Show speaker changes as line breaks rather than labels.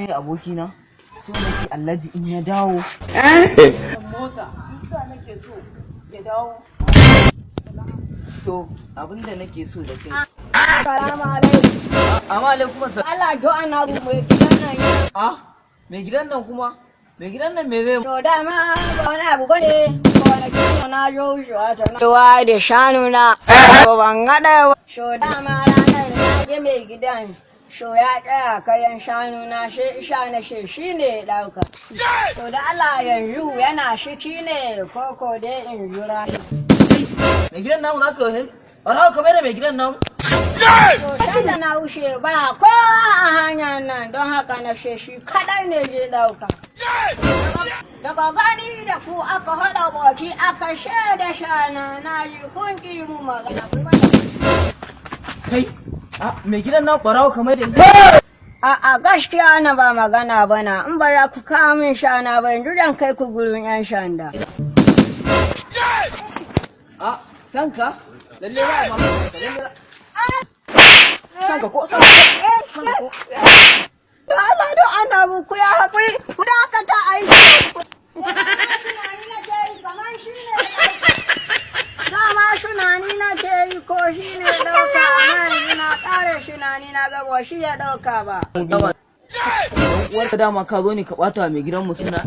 ne abokina so nake Alhaji in ya dawo mota isa nake so ya dawo to abinda nake so da kai.
Assalamu alaikum.
Amma alaikum assalam.
Allah do annabi mai gidan nan ya.
Mai gidan nan kuma? Mai gidan nan me zai?
To dama wani abu bane. Wani kino na yo shi wata na. Wa da shanu na. To ban gada. So dama ranar na je mai gidan. So ya tsaya kayan shanu na shi ne dauka. To da Allah yanzu yana shiki ne koko dai in jira.
Mai gidan namu na kawai. Wala ka mai da mai gidan namu.
To da na wuce ba ko a hanyar nan don haka na shi kadai ne je dauka. Daga gani da ku aka haɗa baki aka shaida shana na yi kun ki mu magana.
Kai, mai gidan nan ƙwarawa kamar da
a gaskiya na ba magana bana in ba ya ku kawo min shana ba yanzu zan kai ku gurin 'yan shanda.
Sanka? Lalle ba a mamaka. Sanka ko? Sanka ko?
Da Allah don annabi ku ya haƙuri ku dakata a yi dama shunani na ke yi ko shi ne ɗauka amma yanzu na ƙare shunani na gaba shi ya ɗauka ba.
Uwar ka dama ka zo ne ka ɓata mai gidan mu suna.